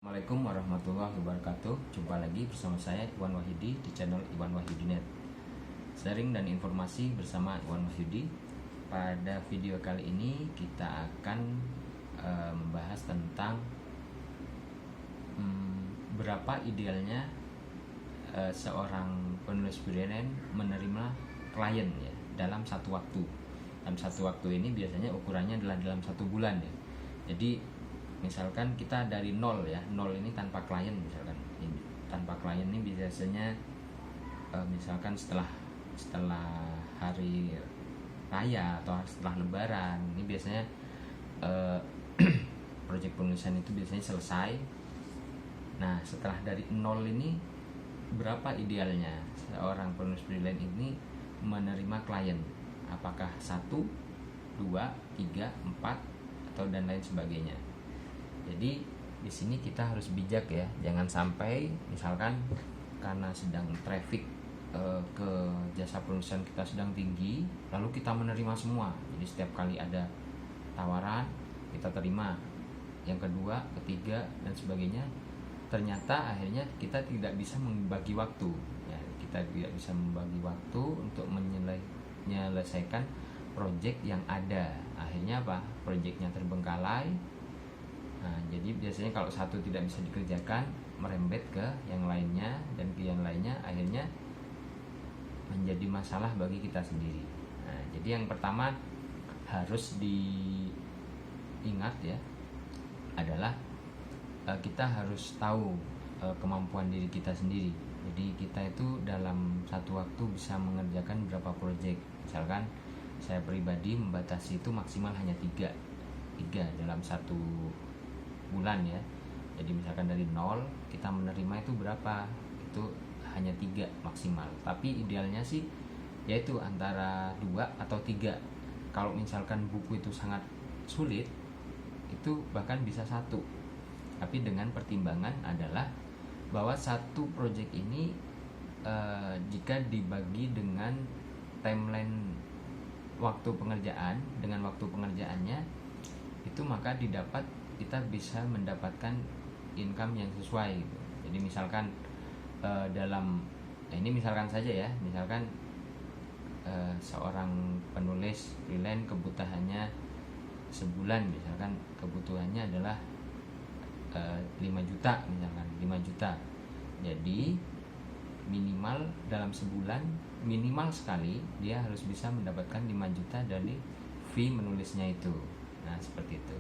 Assalamualaikum warahmatullahi wabarakatuh. Jumpa lagi bersama saya Iwan Wahyudi di channel Iwan Wahyudi.net. Sharing dan informasi bersama Iwan Wahyudi. Pada video kali ini kita akan membahas tentang berapa idealnya seorang penulis freelance menerima klien ya dalam satu waktu. Dalam satu waktu ini biasanya ukurannya adalah dalam satu bulan ya. Jadi misalkan kita dari nol ya, nol ini tanpa klien misalkan. Ini tanpa klien ini biasanya misalkan setelah hari raya atau setelah lebaran ini biasanya proyek penulisan itu biasanya selesai. Nah, setelah dari nol ini berapa idealnya seorang penulis freelance ini menerima klien? Apakah 1, 2, 3, 4 atau dan lain sebagainya. Jadi di sini kita harus bijak ya, jangan sampai misalkan karena sedang traffic ke jasa penulisan kita sedang tinggi, lalu kita menerima semua. Jadi setiap kali ada tawaran kita terima, yang kedua, ketiga dan sebagainya. Ternyata akhirnya kita tidak bisa membagi waktu. Ya, kita tidak bisa membagi waktu untuk menyelesaikan proyek yang ada. Akhirnya apa? Proyeknya terbengkalai. Nah, jadi biasanya kalau satu tidak bisa dikerjakan, merembet ke yang lainnya, dan ke yang lainnya akhirnya menjadi masalah bagi kita sendiri. Nah, jadi yang pertama harus diingat ya adalah kita harus tahu kemampuan diri kita sendiri. Jadi kita itu dalam satu waktu bisa mengerjakan berapa proyek. Misalkan saya pribadi membatasi itu maksimal hanya 3 dalam satu bulan ya. Jadi misalkan dari 0 kita menerima itu berapa, itu hanya 3 maksimal. Tapi idealnya sih yaitu antara 2 atau 3. Kalau misalkan buku itu sangat sulit, itu bahkan bisa 1. Tapi dengan pertimbangan adalah bahwa satu proyek ini jika dibagi dengan timeline waktu pengerjaan, dengan waktu pengerjaannya itu, maka kita bisa mendapatkan income yang sesuai gitu. Jadi misalkan ini misalkan saja ya, misalkan seorang penulis freelance kebutuhannya sebulan, misalkan kebutuhannya adalah 5 juta misalkan, 5 juta. Jadi minimal dalam sebulan, minimal sekali dia harus bisa mendapatkan 5 juta dari fee menulisnya itu. Nah, seperti itu.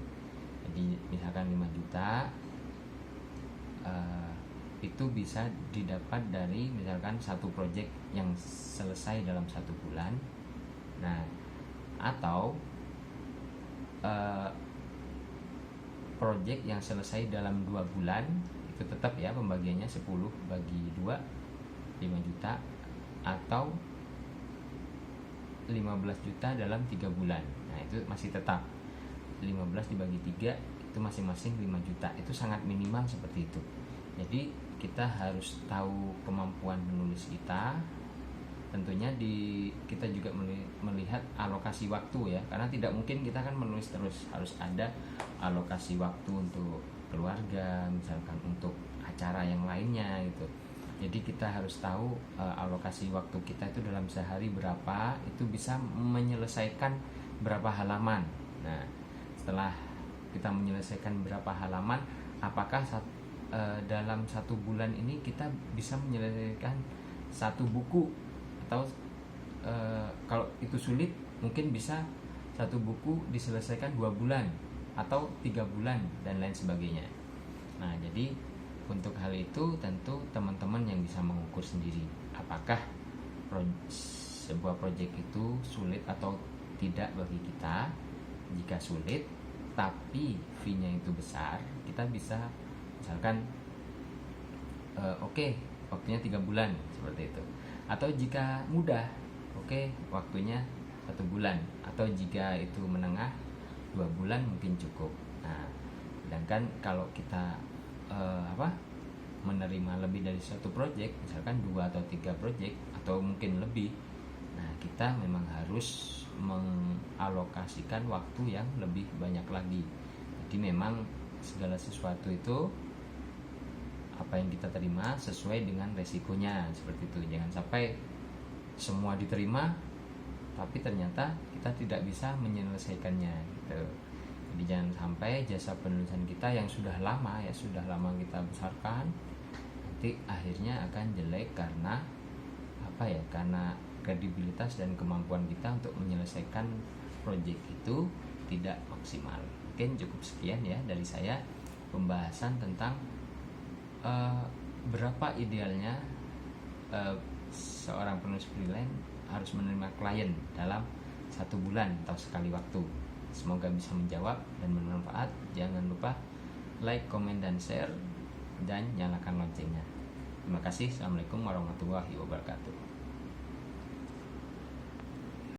Jadi misalkan 5 juta itu bisa didapat dari misalkan satu proyek yang selesai dalam 1 bulan. Nah, atau proyek yang selesai dalam 2 bulan, itu tetap ya pembagiannya 10 bagi 2, 5 juta, atau 15 juta dalam 3 bulan. Nah, itu masih tetap 15 dibagi 3 itu masing-masing 5 juta. Itu sangat minimal seperti itu. Jadi kita harus tahu kemampuan menulis kita. Tentunya kita juga melihat alokasi waktu ya, karena tidak mungkin kita kan menulis terus, harus ada alokasi waktu untuk keluarga, misalkan untuk acara yang lainnya gitu. Jadi kita harus tahu alokasi waktu kita itu dalam sehari berapa, itu bisa menyelesaikan berapa halaman. Nah, setelah kita menyelesaikan berapa halaman, apakah dalam 1 bulan ini kita bisa menyelesaikan 1 buku, atau kalau itu sulit mungkin bisa 1 buku diselesaikan 2 bulan atau 3 bulan dan lain sebagainya. Nah, jadi untuk hal itu tentu teman-teman yang bisa mengukur sendiri apakah sebuah proyek itu sulit atau tidak bagi kita. Jika sulit tapi fee-nya itu besar, kita bisa misalkan waktunya 3 bulan seperti itu. Atau jika mudah, waktunya 1 bulan. Atau jika itu menengah, 2 bulan mungkin cukup. Nah, sedangkan kalau kita menerima lebih dari 1 proyek, misalkan 2 atau 3 proyek atau mungkin lebih, nah kita memang harus mengalokasikan waktu yang lebih banyak lagi. Jadi memang segala sesuatu itu apa yang kita terima sesuai dengan resikonya, seperti itu. Jangan sampai semua diterima tapi ternyata kita tidak bisa menyelesaikannya gitu. Jadi jangan sampai jasa penulisan kita yang sudah lama kita besarkan nanti akhirnya akan jelek karena karena kredibilitas dan kemampuan kita untuk menyelesaikan proyek itu tidak maksimal. Mungkin cukup sekian ya dari saya pembahasan tentang berapa idealnya seorang penulis freelance harus menerima klien dalam 1 bulan atau sekali waktu. Semoga bisa menjawab dan bermanfaat. Jangan lupa like, komen, dan share, dan nyalakan loncengnya. Terima kasih. Assalamualaikum warahmatullahi wabarakatuh.